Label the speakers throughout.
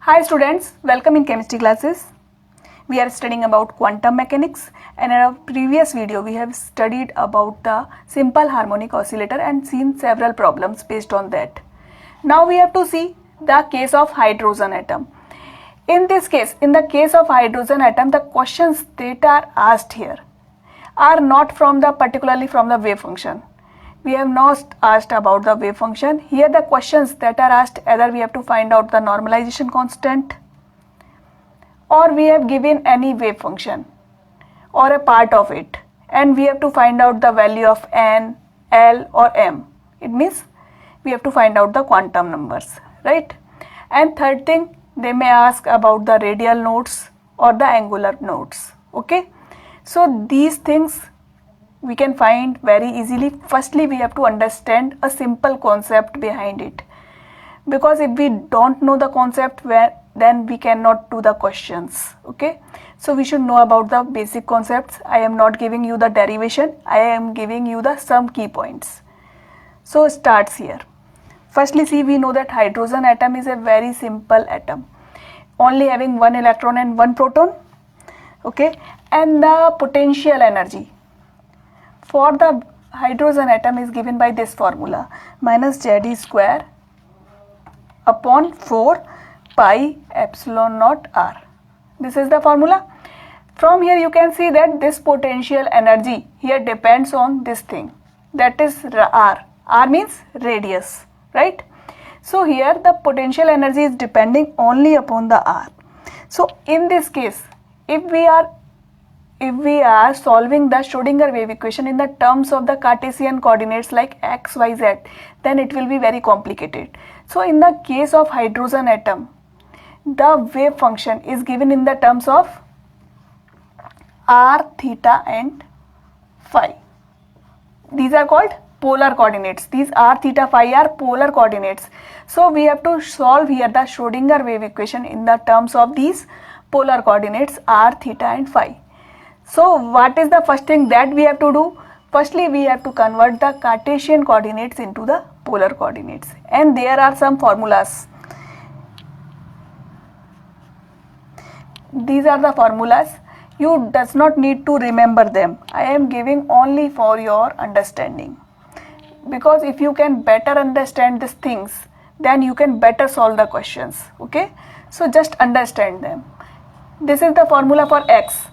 Speaker 1: Hi students, welcome in chemistry classes. We are studying about quantum mechanics, and in our previous video we have studied about the simple harmonic oscillator and seen several problems based on that. Now we have to see the case of hydrogen atom. In this case, in the case of hydrogen atom, the questions that are asked here are not particularly from the wave function. We have not asked about the wave function. Here the questions that are asked, either we have to find out the normalization constant, or we have given any wave function or a part of it, and we have to find out the value of n, l or m. It means we have to find out the quantum numbers, right? And third thing, they may ask about the radial nodes or the angular nodes. Okay, so these things we can find very easily. Firstly, we have to understand a simple concept behind it, because if we don't know the concept, then we cannot do the questions. Okay, so we should know about the basic concepts. I am not giving you the derivation, I am giving you the some key points. So starts here. Firstly, see, we know that hydrogen atom is a very simple atom, only having one electron and one proton. Okay, and the potential energy for the hydrogen atom is given by this formula, minus Ze square upon 4 pi epsilon naught r. This is the formula. From here you can see that this potential energy here depends on this thing, that is r. R means radius, right? So here the potential energy is depending only upon the r. So in this case, if we are solving the Schrodinger wave equation in the terms of the Cartesian coordinates like x, y, z, then it will be very complicated. So in the case of hydrogen atom, the wave function is given in the terms of r, theta and phi. These are called polar coordinates. These r, theta, phi are polar coordinates. So we have to solve here the Schrodinger wave equation in the terms of these polar coordinates r, theta and phi. So what is the first thing that we have to do? Firstly, we have to convert the Cartesian coordinates into the polar coordinates, and there are some formulas. These are the formulas. You does not need to remember them. I am giving only for your understanding, because if you can better understand these things, then you can better solve the questions. Okay, so just understand them. This is the formula for x.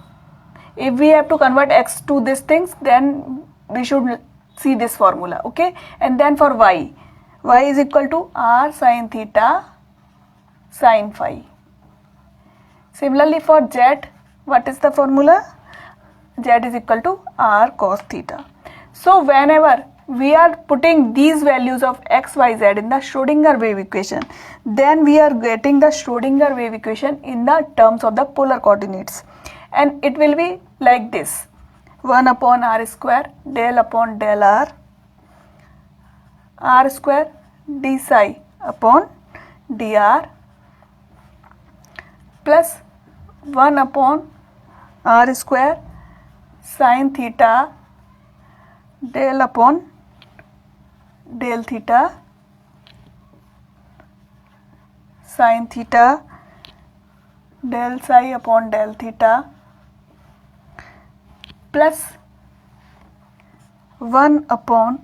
Speaker 1: If we have to convert x to these things, then we should see this formula. Okay, and then for y is equal to r sin theta sin phi. Similarly for z, what is the formula? Z is equal to r cos theta. So whenever we are putting these values of x, y, z in the Schrodinger wave equation, then we are getting the Schrodinger wave equation in the terms of the polar coordinates, and it will be like this: 1 upon r square del upon del r square d psi upon dr plus 1 upon r square sin theta del upon del theta sin theta del psi upon del theta plus 1 upon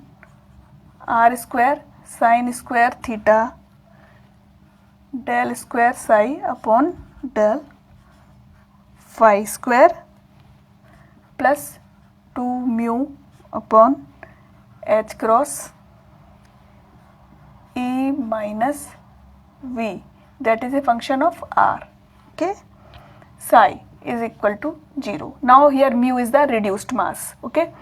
Speaker 1: r square sin square theta del square psi upon del phi square plus 2 mu upon h cross E minus V, that is a function of r. Okay, psi is equal to 0. Now here mu is the reduced mass. Okay,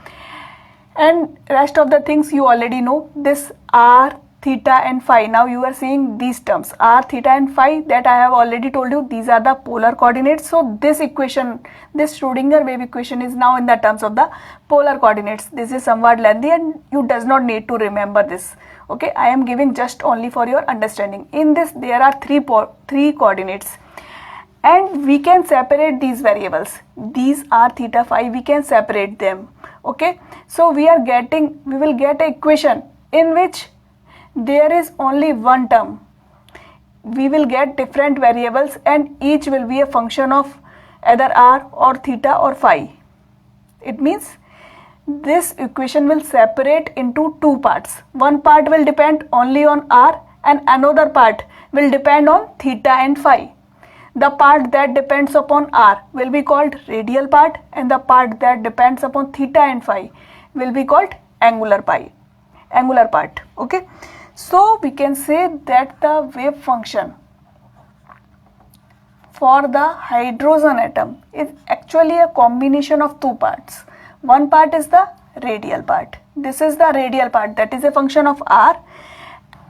Speaker 1: and rest of the things you already know. This r, theta and phi, now you are seeing these terms r, theta and phi, that I have already told you, these are the polar coordinates. So this equation, this Schrodinger wave equation is now in the terms of the polar coordinates. This is somewhat lengthy and you does not need to remember this. Okay, I am giving just only for your understanding. In this there are three coordinates, and we can separate these variables. These r, theta, phi, we can separate them. Okay, so we will get an equation in which there is only one term. we will get different variables and each will be a function of either r or theta or phi. It means this equation will separate into two parts. One part will depend only on r and another part will depend on theta and phi. The part that depends upon r will be called radial part and the part that depends upon theta and phi will be called angular part. Okay, so we can say that the wave function for the hydrogen atom is actually a combination of two parts. One part is the radial part. This is the radial part, that is a function of r,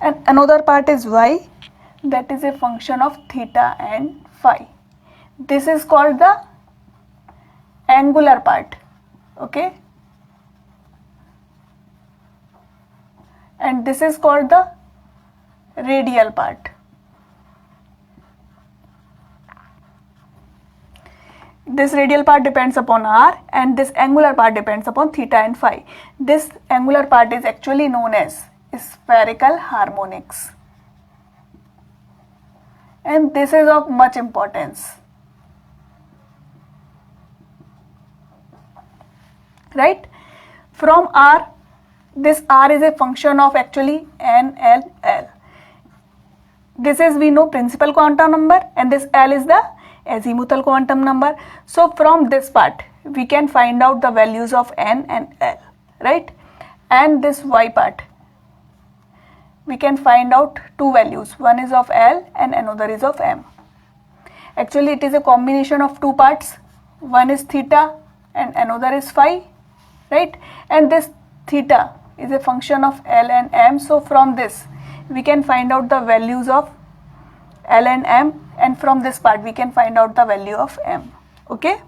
Speaker 1: and another part is y, that is a function of theta and phi. This is called the angular part. Okay, and this is called the radial part. This radial part depends upon r and this angular part depends upon theta and phi. This angular part is actually known as spherical harmonics, and this is of much importance, right? From r, this r is a function of actually n, l, l. This is, we know, principal quantum number and this l is the azimuthal quantum number. So from this part we can find out the values of n and l, right? And this y part we can find out two values, one is of l and another is of m. Actually it is a combination of two parts, one is theta and another is phi, right? And this theta is a function of l and m, so from this we can find out the values of l and m, and from this part we can find out the value of m. Okay,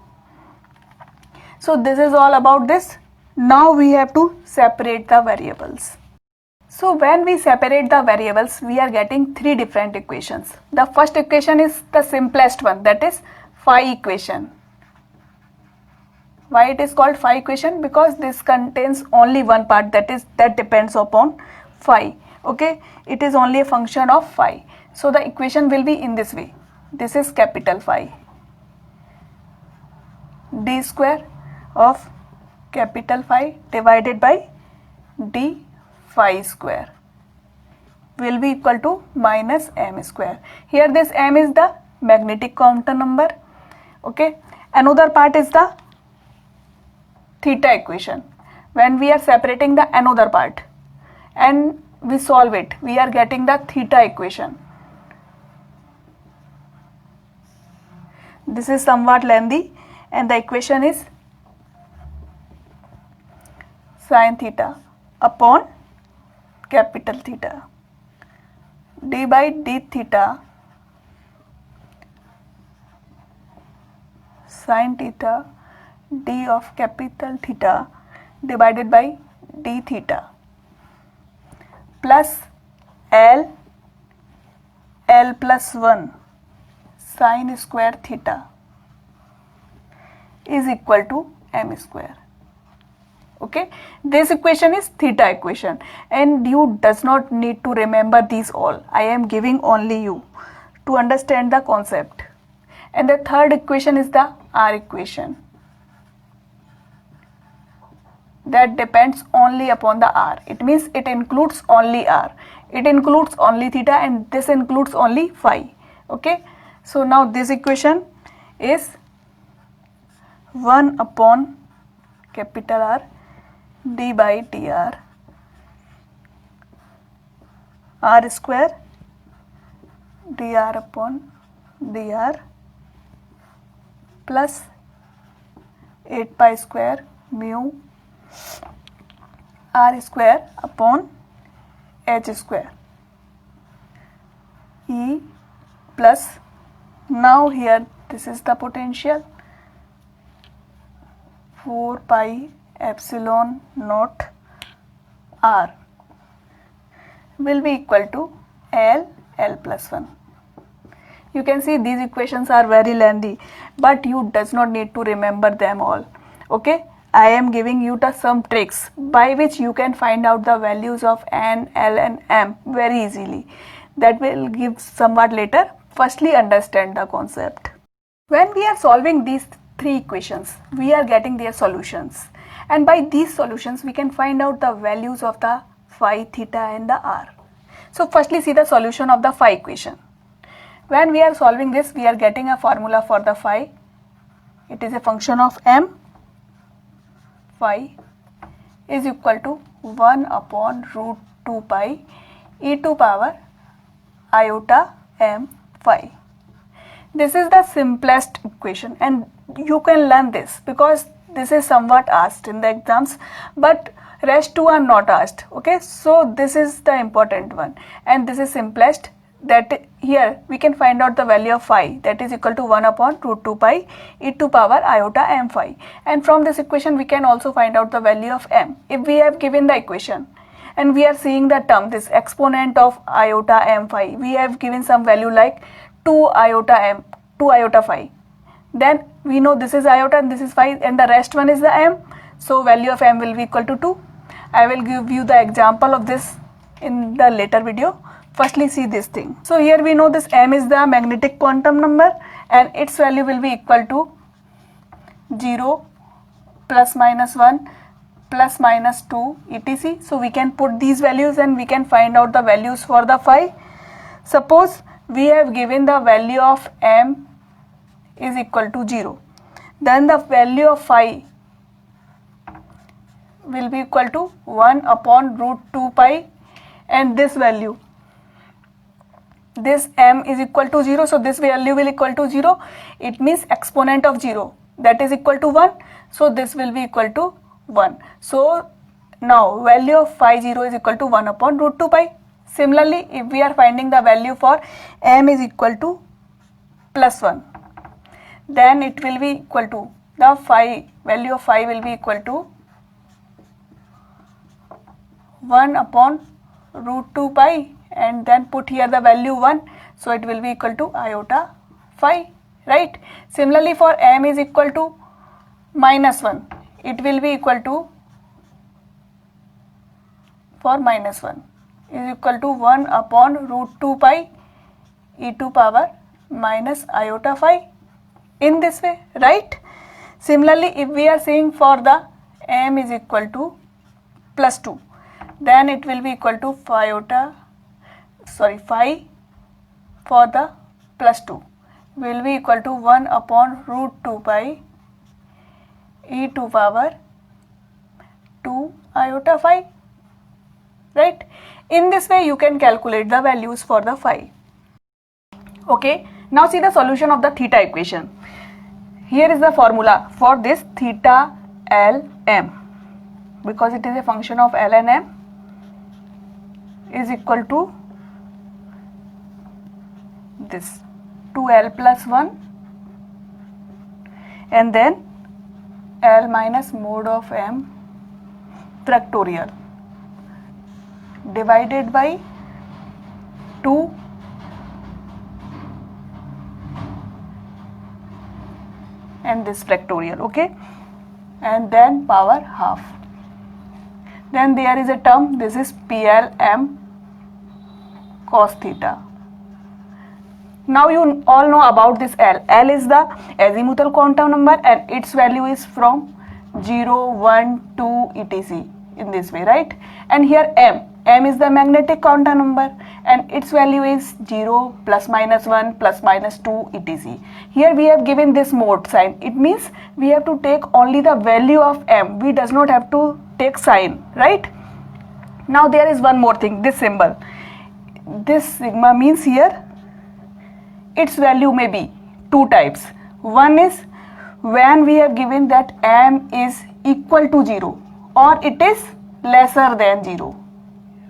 Speaker 1: so this is all about this. Now we have to separate the variables. So when we separate the variables, we are getting three different equations. The first equation is the simplest one, that is phi equation. Why it is called phi equation? Because this contains only one part, that depends upon phi. Okay, it is only a function of phi. So the equation will be in this way. This is capital Phi. D square of capital Phi divided by d phi square will be equal to minus m square. Here this m is the magnetic quantum number. Okay, another part is the theta equation. When we are separating the another part and we solve it, we are getting the theta equation. This is somewhat lengthy and the equation is sin theta upon capital theta d by d theta sin theta d of capital theta divided by d theta plus l plus 1 sin square theta is equal to m square. Okay, this equation is theta equation and you does not need to remember these all. I am giving only you to understand the concept. And the third equation is the r equation. That depends only upon the r. It means it includes only r. It includes only theta and this includes only phi. Okay, so now this equation is 1 upon capital R d by dr r square dr upon dr plus 8 pi square mu r square upon h square E plus, now here this is the potential, 4 pi epsilon naught r will be equal to L plus 1. You can see these equations are very lengthy, but you does not need to remember them all. Okay, I am giving you some tricks by which you can find out the values of N, L and M very easily. that will give somewhat later. Firstly, understand the concept. When we are solving these three equations, we are getting their solutions, and by these solutions we can find out the values of the phi, theta and the r. So firstly, see the solution of the phi equation. When we are solving this, we are getting a formula for the phi. It is a function of m. Phi is equal to 1 upon root 2 pi e to power iota m phi. This is the simplest equation, and you can learn this because this is somewhat asked in the exams, but rest two are not asked. Okay, so this is the important one, and this is simplest. That here we can find out the value of phi, that is equal to 1 upon root 2 pi e to power iota m phi, and from this equation we can also find out the value of m. If we have given the equation and we are seeing the term, this exponent of iota m phi, we have given some value like 2 iota phi, then we know this is iota and this is phi, and the rest one is the m, so value of m will be equal to 2. I will give you the example of this in the later video. Firstly, see this thing. So here we know this m is the magnetic quantum number and its value will be equal to 0, plus minus 1, plus minus 2, etc. So we can put these values and we can find out the values for the phi. Suppose we have given the value of m is equal to 0. Then the value of phi will be equal to 1 upon root 2 pi, and this value, this m is equal to 0, so this value will equal to 0. It means exponent of 0, that is equal to 1, so this will be equal to 1. So now value of phi 0 is equal to 1 upon root 2 pi. Similarly, if we are finding the value for m is equal to plus 1, then it will be equal to the phi, value of phi will be equal to 1 upon root 2 pi, and then put here the value 1, so it will be equal to iota phi, right? Similarly, for m is equal to minus 1, it will be equal to, for minus 1 is equal to 1 upon root 2 pi e to power minus iota phi, in this way, right? Similarly, if we are saying for the m is equal to plus 2, then it will be equal to phi for the plus 2 will be equal to 1 upon root 2 pi e to power 2 iota phi, right? In this way you can calculate the values for the phi. Okay, now see the solution of the theta equation. Here is the formula for this theta L m, because it is a function of L and m, is equal to this 2L plus 1 and then L minus mod of m factorial divided by 2 and this factorial, okay, and then power half. Then there is a term, this is PLM cos theta. Now you all know about this L. L is the azimuthal quantum number and its value is from 0, 1, 2, etc. in this way, right? And here M is the magnetic quantum number and its value is 0, plus minus 1, plus minus 2, etc. Here we have given this mod sign. It means we have to take only the value of M. We does not have to take sign, right? Now there is one more thing, this symbol. This sigma means here its value may be two types. One is when we have given that m is equal to 0 or it is lesser than 0,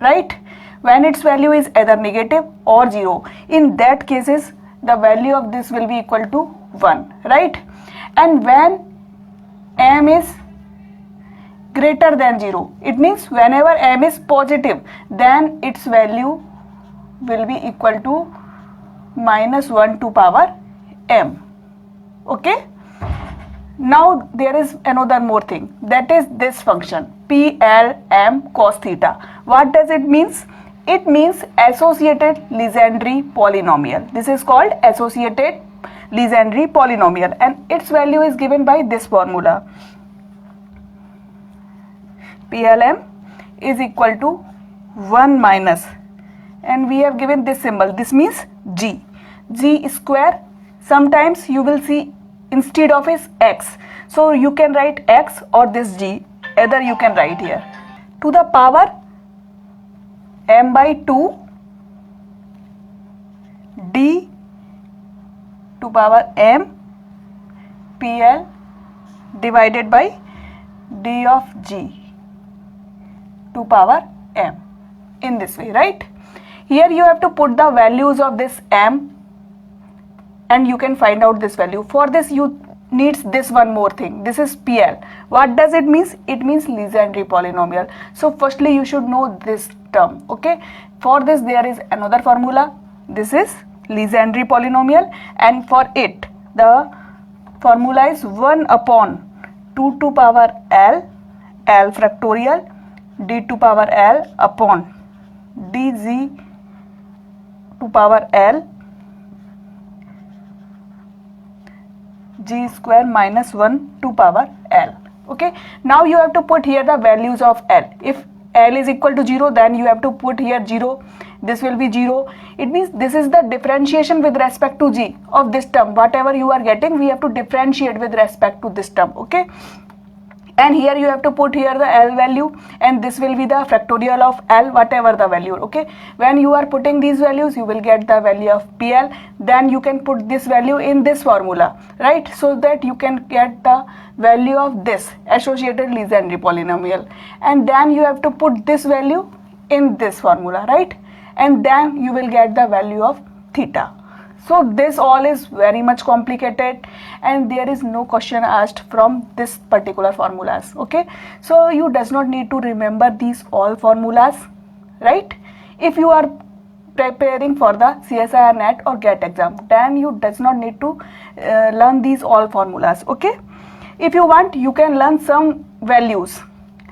Speaker 1: right? When its value is either negative or 0, in that cases the value of this will be equal to 1, right? And when m is greater than 0, it means whenever m is positive, then its value will be equal to minus 1 to power m, okay? Now there is another more thing, that is this function PLM cos theta. What does it means? it means associated Legendre polynomial. This is called associated Legendre polynomial, and its value is given by this formula. PLM is equal to 1 minus, and we have given this symbol. This means G square. Sometimes you will see instead of is x, so you can write x or this G, either you can write here, to the power m by 2 d to power m PL divided by d of G to power m, in this way, right? Here you have to put the values of this m and you can find out this value. For this you needs this one more thing. This is PL. What does it means? It means Legendre polynomial. So firstly you should know this term, okay? For this there is another formula. This is Legendre polynomial, and for it the formula is 1 upon 2 to power L factorial d to power L upon dz to power L G square minus 1 to power L. Okay, now you have to put here the values of L. If L is equal to 0, then you have to put here 0. This will be 0. It means this is the differentiation with respect to G of this term. Whatever you are getting, we have to differentiate with respect to this term. Okay, and here you have to put here the L value, and this will be the factorial of L, whatever the value. Okay, when you are putting these values, you will get the value of PL. Then you can put this value in this formula, right? So that you can get the value of this associated Legendre polynomial, and then you have to put this value in this formula, right? And then you will get the value of theta. So this all is very much complicated, and there is no question asked from this particular formulas. Okay, so you does not need to remember these all formulas, right? If you are preparing for the CSIR NET or GATE exam, then you does not need to learn these all formulas. Okay, if you want, you can learn some values.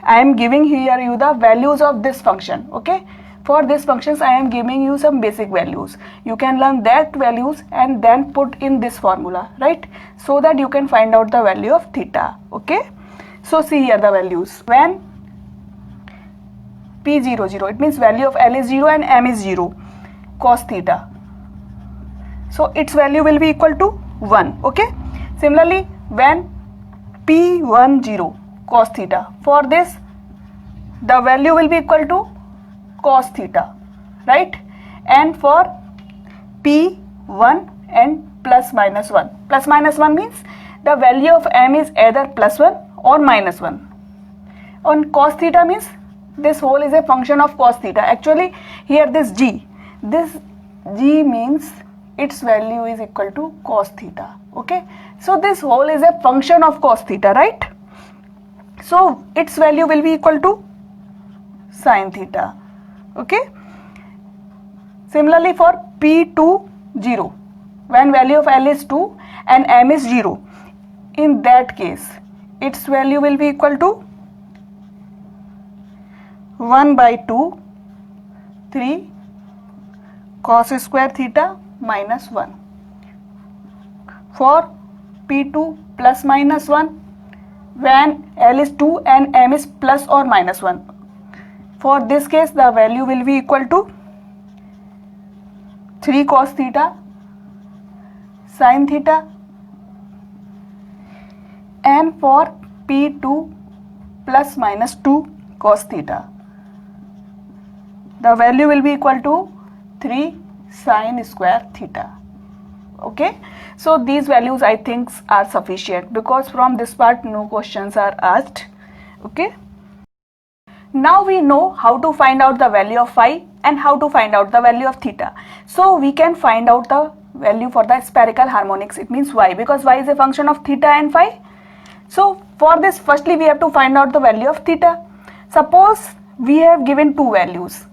Speaker 1: I am giving here you the values of this function. Okay, for this functions I am giving you some basic values. You can learn that values and then put in this formula, right? So that you can find out the value of theta. Okay, so see here the values. When P0 0, it means value of L is 0 and M is 0, cos theta, so its value will be equal to 1. Okay, similarly when P1 0, cos theta, for this the value will be equal to cos theta, right? And for P1 and plus minus 1. Plus minus 1 means the value of M is either plus 1 or minus 1. On cos theta means this whole is a function of cos theta. Actually here this G means its value is equal to cos theta. Okay, so this whole is a function of cos theta, right? So its value will be equal to sin theta. Okay, similarly for P2 0, when value of L is 2 and M is 0, in that case its value will be equal to 1 by 2 3 cos square theta minus 1. For P2 plus minus 1, when L is 2 and M is plus or minus 1, for this case the value will be equal to 3 cos theta sin theta, and for P2 plus minus 2 cos theta, the value will be equal to 3 sin square theta. Okay, so these values I think are sufficient, because from this part no questions are asked. Okay, now we know how to find out the value of phi and how to find out the value of theta. So we can find out the value for the spherical harmonics, it means y, because y is a function of theta and phi. So for this, firstly we have to find out the value of theta. Suppose we have given two values,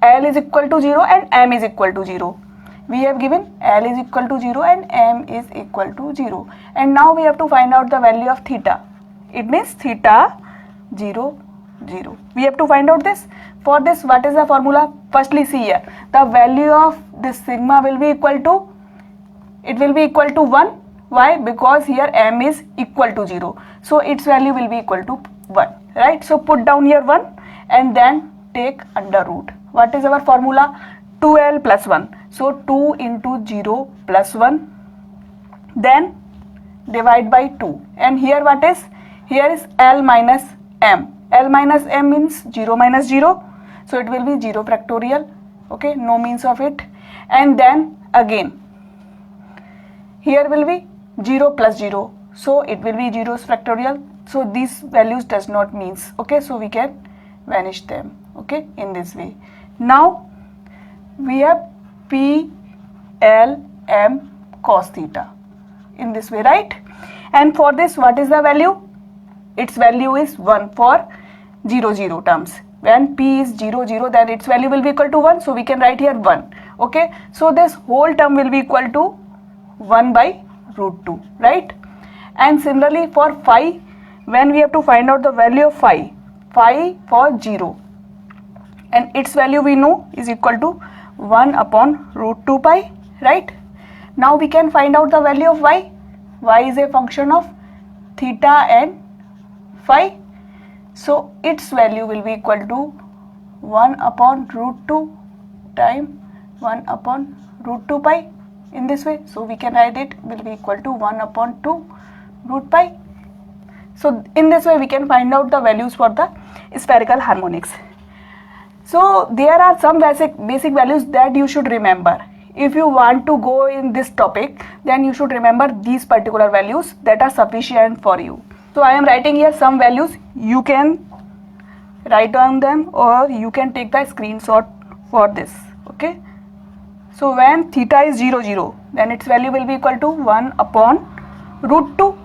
Speaker 1: L is equal to 0 and M is equal to 0. We have given L is equal to 0 and M is equal to 0, and now we have to find out the value of theta. It means theta 0 0. We have to find out this. For this, what is the formula? Firstly, see here, the value of this sigma will be equal to, it will be equal to 1. Why? Because here m is equal to 0. So its value will be equal to 1, right? So put down here 1 and then take under root. What is our formula? 2l plus 1. So 2 into 0 plus 1. Then divide by 2. And here what is? Here is l minus m. L minus m means 0 minus 0. So it will be 0 factorial. Okay, no means of it. And then again, here will be 0 plus 0. So it will be 0's factorial. So these values does not means. Okay, so we can vanish them. Okay, in this way. Now we have P, L, M cos theta. In this way, right? And for this, what is the value? Its value is 1 for 0, 0 terms. When P is 0, 0, then its value will be equal to 1. So we can write here 1. Okay. So this whole term will be equal to 1 by root 2, right? And similarly for phi, when we have to find out the value of phi for 0, and its value we know is equal to 1 upon root 2 pi, right? Now we can find out the value of y. Y is a function of theta and phi. So its value will be equal to 1 upon root 2 time 1 upon root 2 pi, in this way. So we can write it will be equal to 1 upon 2 root pi. So in this way we can find out the values for the spherical harmonics. So there are some basic values that you should remember. If you want to go in this topic, then you should remember these particular values that are sufficient for you. So I am writing here some values. You can write down them or you can take the screenshot for this. Okay. So when theta is 0, 0, then its value will be equal to 1 upon root 2.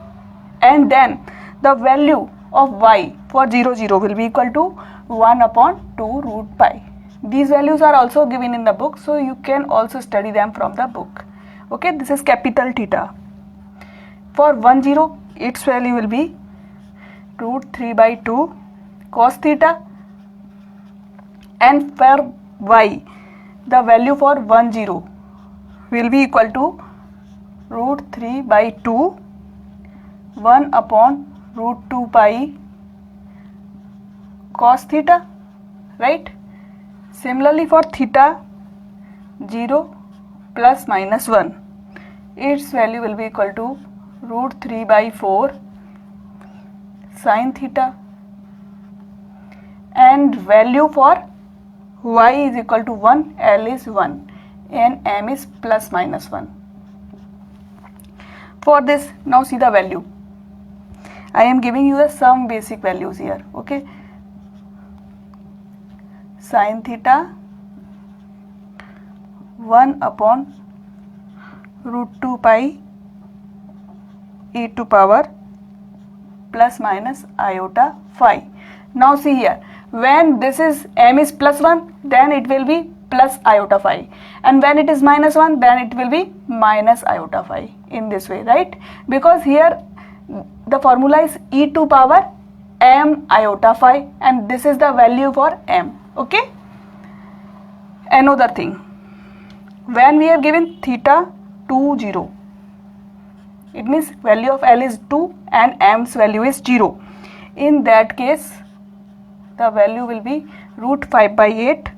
Speaker 1: And then the value of y for 0, 0 will be equal to 1 upon 2 root pi. These values are also given in the book, so you can also study them from the book. Okay, this is capital theta. For 1, 0, its value will be root 3 by 2 cos theta. And for y, the value for 1, 0 will be equal to root 3 by 2 1 upon root 2 pi cos theta, right? Similarly for theta 0 plus minus 1, its value will be equal to root 3 by 4 sin theta. And value for y is equal to 1, L is 1 and M is plus minus 1. For this, now see the value. I am giving you some basic values here. Okay. Sin theta 1 upon root 2 pi e to power plus minus iota phi. Now see here, when this is m is plus 1, then it will be plus iota phi, and when it is minus 1, then it will be minus iota phi, in this way, right? Because here the formula is e to power m iota phi, and this is the value for m. Okay. Another thing, when we have given theta 2, 0, it means value of L is 2 and m's value is 0. In that case, the value will be root 5 by 8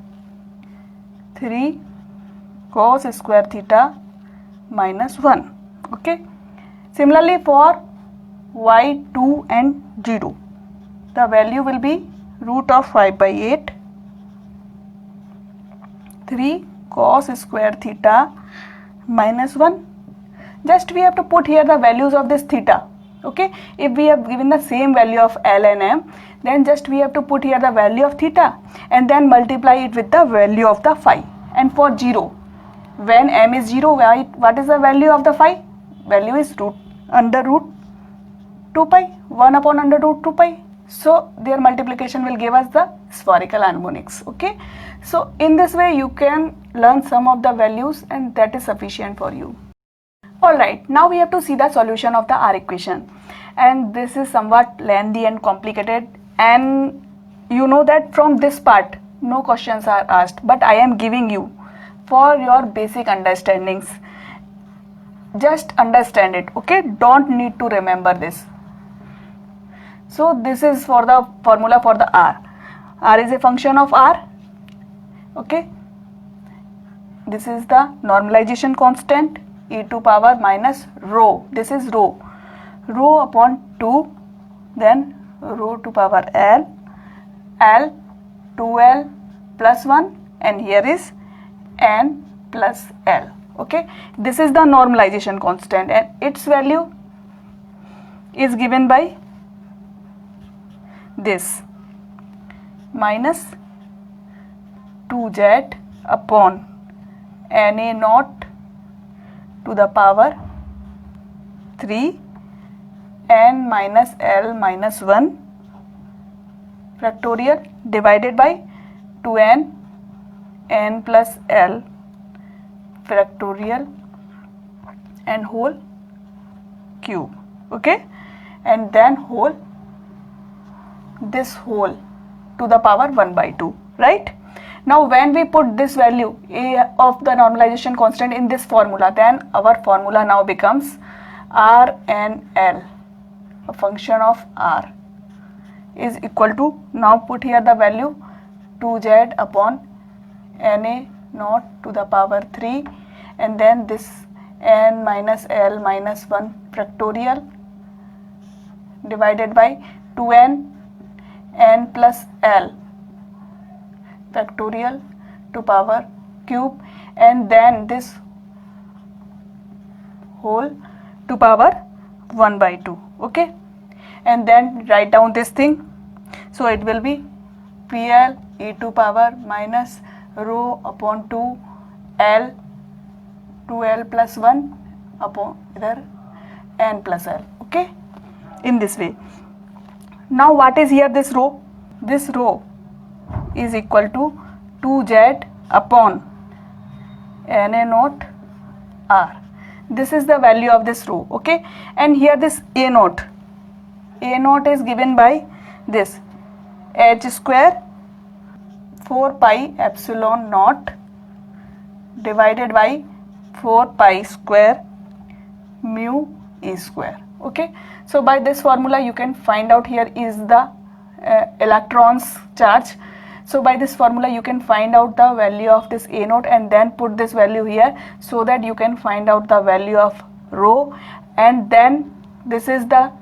Speaker 1: 3 cos square theta minus 1. Okay. Similarly for y 2 and 0, the value will be root of 5 by 8 3 cos square theta minus 1. Just we have to put here the values of this theta. Okay, if we have given the same value of L and M, then just we have to put here the value of theta and then multiply it with the value of the phi. And for 0, when M is 0, what is the value of the phi? Value is root under root 2 pi, 1 upon under root 2 pi. So their multiplication will give us the spherical harmonics. Okay, so in this way you can learn some of the values and that is sufficient for you. Alright, now we have to see the solution of the R equation, and this is somewhat lengthy and complicated, and you know that from this part no questions are asked, but I am giving you for your basic understandings. Just understand it, okay? Don't need to remember this. So this is for the formula for the r. R is a function of r, okay? This is the normalization constant, e to power minus rho. This is rho. Rho upon 2, then rho to power L, L, 2L plus 1, and here is N plus L. Okay, this is the normalization constant, and its value is given by this minus 2z upon Na naught to the power 3 n minus L minus 1 factorial divided by 2n n plus L factorial and whole cube, okay, and then whole, this whole to the power 1 by 2, right? Now when we put this value A of the normalization constant in this formula, then our formula now becomes R n L, a function of R, is equal to, now put here the value 2z upon Na naught to the power 3, and then this n minus L minus 1 factorial divided by 2n n plus L factorial to power cube, and then this whole to power 1 by 2, okay, and then write down this thing. So it will be PL e to power minus rho upon 2 L 2L plus 1 upon either n plus L, okay, in this way. Now what is here this rho? This rho is equal to 2z upon Na naught R. This is the value of this rho, okay, and here this A naught is given by this h square 4 pi epsilon naught divided by 4 pi square mu E square, okay. So by this formula you can find out, here is the electrons charge. So by this formula you can find out the value of this A naught and then put this value here, so that you can find out the value of rho, and then this is the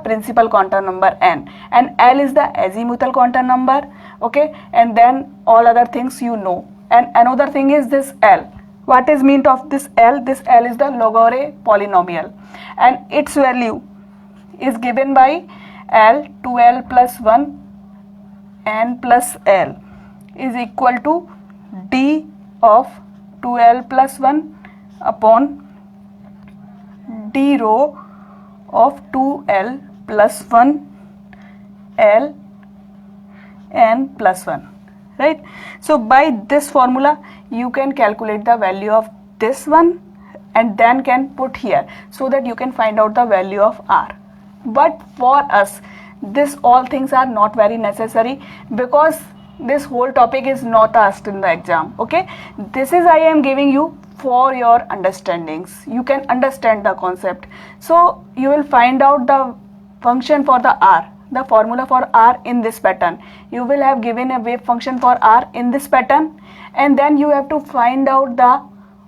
Speaker 1: principal quantum number n, and L is the azimuthal quantum number, okay, and then all other things you know. And another thing is this L. What is mean of this L? This L is the Lagrange polynomial, and its value is given by L 2L plus 1 n plus L is equal to d of 2L plus 1 upon d rho of 2L plus 1 L n plus 1, right? So by this formula you can calculate the value of this one and then can put here, so that you can find out the value of R. But for us this all things are not very necessary, because this whole topic is not asked in the exam, okay. This is I am giving you for your understandings, you can understand the concept. So you will find out the function for the R, the formula for R in this pattern. You will have given a wave function for R in this pattern, and then you have to find out the,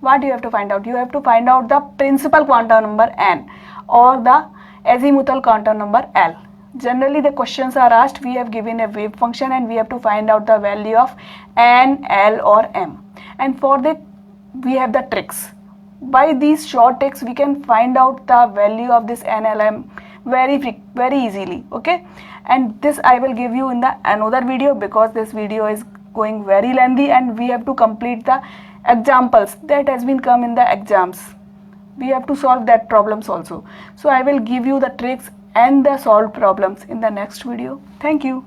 Speaker 1: what you have to find out? You have to find out the principal quantum number n or the azimuthal quantum number L. Generally the questions are asked, we have given a wave function and we have to find out the value of n, L or m, and for that we have the tricks. By these short tricks we can find out the value of this n, L, m very easily, okay. And this I will give you in the another video, because this video is going very lengthy and we have to complete the examples that has been come in the exams. We have to solve that problems also. So I will give you the tricks and the solved problems in the next video. Thank you.